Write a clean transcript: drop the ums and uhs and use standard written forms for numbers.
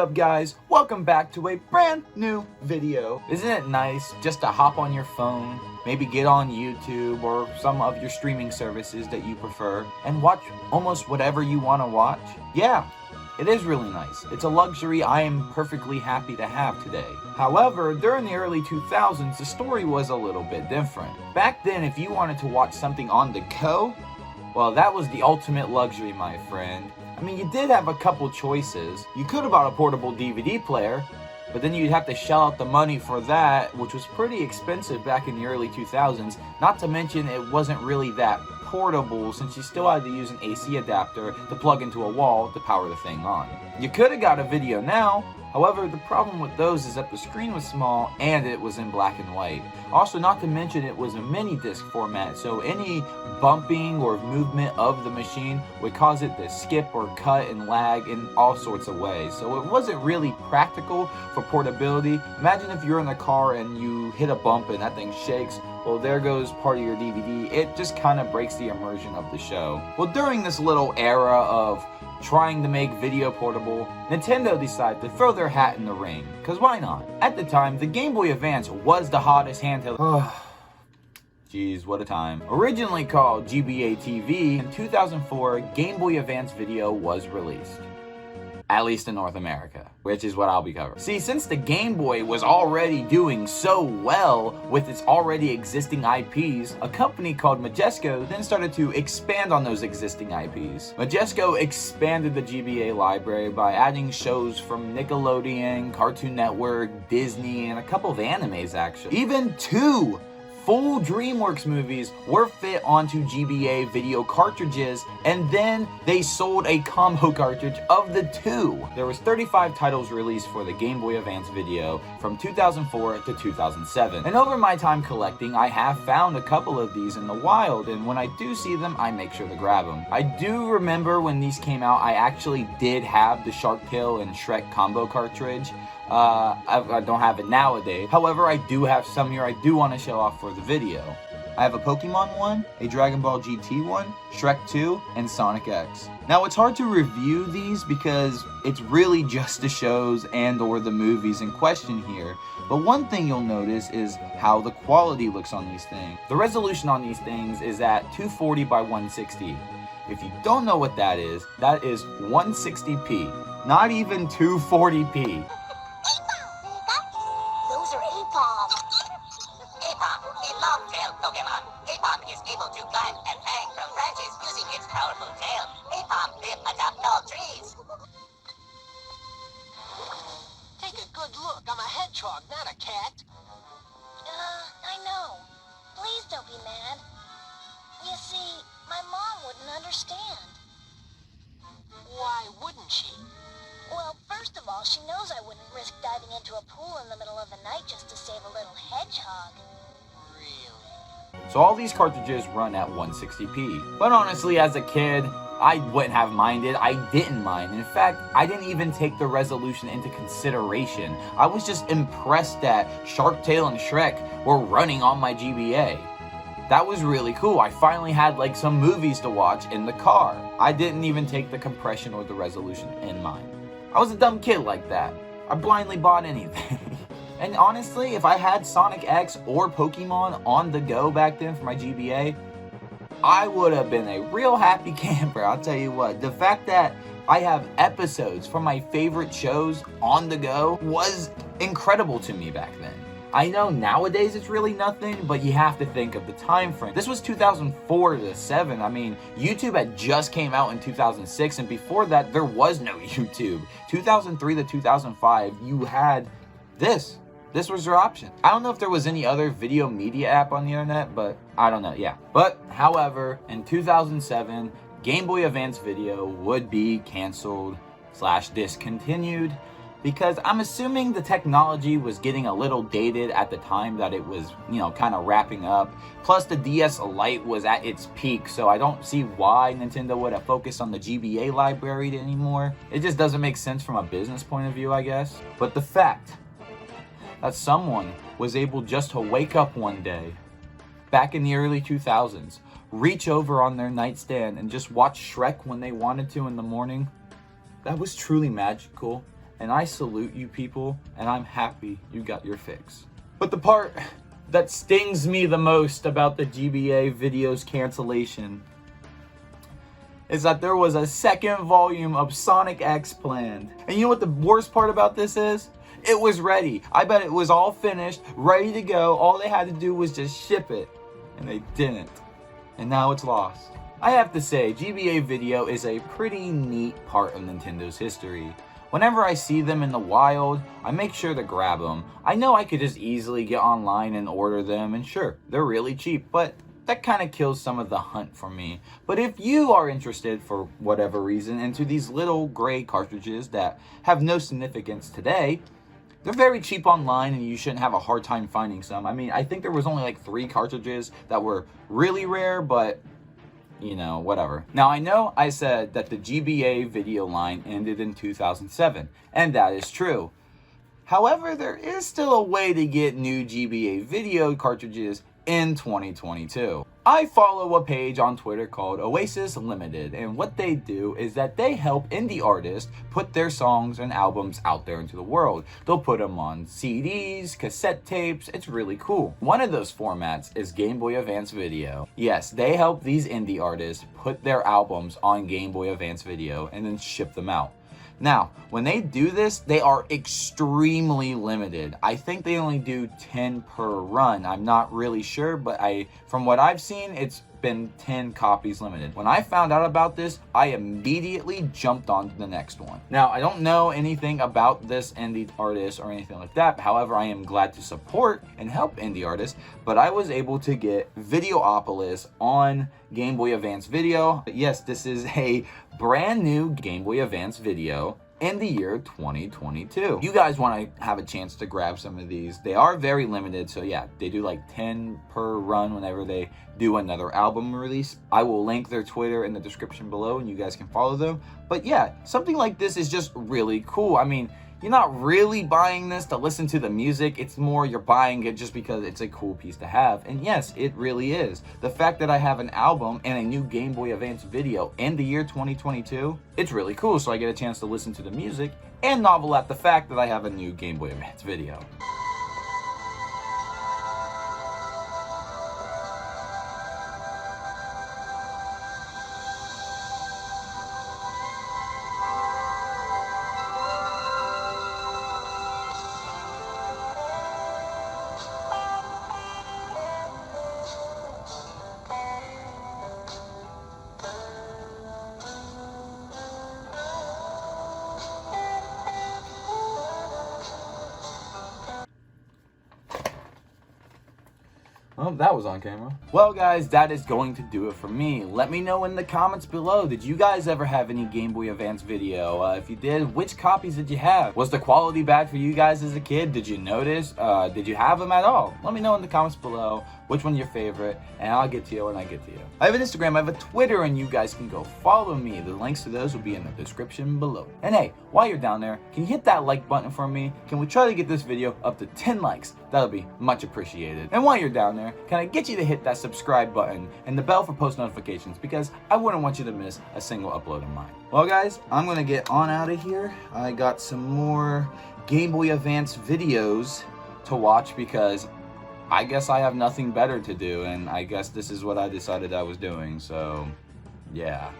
up, guys? Welcome back to a brand new video. Isn't it nice just to hop on your phone, maybe get on YouTube or some of your streaming services that you prefer and watch almost whatever you want to watch? Yeah, it is really nice. It's a luxury I am perfectly happy to have today. However, during the early 2000s, the story was a little bit different. Back then, if you wanted to watch something on the go, well, that was the ultimate luxury, my friend. I mean, you did have a couple choices. You could have bought a portable DVD player, but then you'd have to shell out the money for that, which was pretty expensive back in the early 2000s. Not to mention, it wasn't really that portable since you still had to use an AC adapter to plug into a wall to power the thing on. You could have got a video now. However, the problem with those is that the screen was small and it was in black and white. Also, not to mention it was a mini disc format, so any bumping or movement of the machine would cause it to skip or cut and lag in all sorts of ways. So it wasn't really practical for portability. Imagine if you're in the car and you hit a bump and that thing shakes. Well, there goes part of your DVD. It just kind of breaks the immersion of the show. Well, during this little era of trying to make video portable, Nintendo decided to throw their hat in the ring, cause why not? At the time, the Game Boy Advance was the hottest handheld. Jeez, what a time. Originally called GBA TV, in 2004, Game Boy Advance Video was released. At least in North America, which is what I'll be covering. See, since the Game Boy was already doing so well with its already existing IPs, a company called Majesco then started to expand on those existing IPs. Majesco expanded the GBA library by adding shows from Nickelodeon, Cartoon Network, Disney, and a couple of animes actually. Even two full DreamWorks movies were fit onto GBA video cartridges, and then they sold a combo cartridge of the two. There was 35 titles released for the Game Boy Advance Video from 2004 to 2007. And over my time collecting, I have found a couple of these in the wild, and when I do see them, I make sure to grab them. I do remember when these came out, I actually did have the Shark Tale and Shrek combo cartridge. I don't have it nowadays. However, I do have some here I do want to show off for the video. I have a Pokemon one, a Dragon Ball GT one, Shrek 2, and Sonic X. Now, it's hard to review these because it's really just the shows and or the movies in question here. But one thing you'll notice is how the quality looks on these things. The resolution on these things is at 240 by 160. If you don't know what that is 160p, not even 240p. Take a good look. I'm a hedgehog, not a cat. I know. Please don't be mad. You see, my mom wouldn't understand. Why wouldn't she? Well, first of all, she knows I wouldn't risk diving into a pool in the middle of the night just to save a little hedgehog. Really? So all these cartridges run at 160p. But honestly, as a kid, I wouldn't have minded. I didn't mind. In fact, I didn't even take the resolution into consideration. I was just impressed that Shark Tale and Shrek were running on my GBA. That was really cool. I finally had like some movies to watch in the car. I didn't even take the compression or the resolution in mind. I was a dumb kid like that. I blindly bought anything. And honestly, if I had Sonic X or Pokemon on the go back then for my GBA, I would have been a real happy camper, I'll tell you what. The fact that I have episodes from my favorite shows on the go was incredible to me back then. I know nowadays it's really nothing, but you have to think of the time frame. This was 2004 to 7. I mean, YouTube had just came out in 2006, and before that, there was no YouTube. 2003 to 2005, you had this. This was your option. I don't know if there was any other video media app on the internet, but I don't know, yeah. But, however, in 2007, Game Boy Advance Video would be canceled / discontinued because I'm assuming the technology was getting a little dated at the time that it was, kind of wrapping up. Plus, the DS Lite was at its peak, so I don't see why Nintendo would have focused on the GBA library anymore. It just doesn't make sense from a business point of view, I guess. But the fact that someone was able just to wake up one day, back in the early 2000s, reach over on their nightstand and just watch Shrek when they wanted to in the morning, that was truly magical. and I salute you people, and I'm happy you got your fix. But the part that stings me the most about the GBA videos cancellation is that there was a second volume of Sonic X planned. And you know what the worst part about this is? It was ready. I bet it was all finished, ready to go. All they had to do was just ship it. And they didn't. And now it's lost. I have to say, GBA Video is a pretty neat part of Nintendo's history. Whenever I see them in the wild, I make sure to grab them. I know I could just easily get online and order them, and sure, they're really cheap, but that kind of kills some of the hunt for me. But if you are interested for whatever reason into these little gray cartridges that have no significance today, they're very cheap online and you shouldn't have a hard time finding some. I mean, I think there was only like 3 cartridges that were really rare, but you know, whatever. Now, I know I said that the GBA video line ended in 2007, and that is true. However, there is still a way to get new GBA video cartridges in 2022. I follow a page on Twitter called Oasis Limited, and what they do is that they help indie artists put their songs and albums out there into the world. They'll put them on CDs, cassette tapes. It's really cool. One of those formats is Gameboy Advance Video. Yes, they help these indie artists put their albums on Gameboy Advance Video and then ship them out. Now, when they do this, they are extremely limited. I think they only do 10 per run. I'm not really sure, but from what I've seen, it's been 10 copies limited. When I found out about this, I immediately jumped on to the next one. Now, I don't know anything about this indie artist or anything like that. However, I am glad to support and help indie artists, but I was able to get Videopolis on Game Boy Advance Video. Yes, this is a brand new Game Boy Advance Video in the year 2022. You guys want to have a chance to grab some of these. They are very limited, so yeah, they do like 10 per run whenever they do another album release. I will link their Twitter in the description below and you guys can follow them. But yeah, something like this is just really cool. I mean, you're not really buying this to listen to the music. It's more you're buying it just because it's a cool piece to have. And yes, it really is. The fact that I have an album and a new Game Boy Advance Video in the year 2022, it's really cool. So I get a chance to listen to the music and novel at the fact that I have a new Game Boy Advance Video. Oh, that was on camera. Well, guys, that is going to do it for me. Let me know in the comments below. Did you guys ever have any Game Boy Advance Video? If you did, which copies did you have? Was the quality bad for you guys as a kid? Did you notice? Did you have them at all? Let me know in the comments below which one's your favorite, and I'll get to you when I get to you. I have an Instagram, I have a Twitter, and you guys can go follow me. The links to those will be in the description below. And hey, while you're down there, can you hit that like button for me? Can we try to get this video up to 10 likes? That'll be much appreciated. And while you're down there, can I get you to hit that subscribe button and the bell for post notifications, because I wouldn't want you to miss a single upload of mine. Well, guys, I'm gonna get on out of here. I got some more Game Boy Advance videos to watch because I guess I have nothing better to do, and I guess this is what I decided I was doing, so yeah.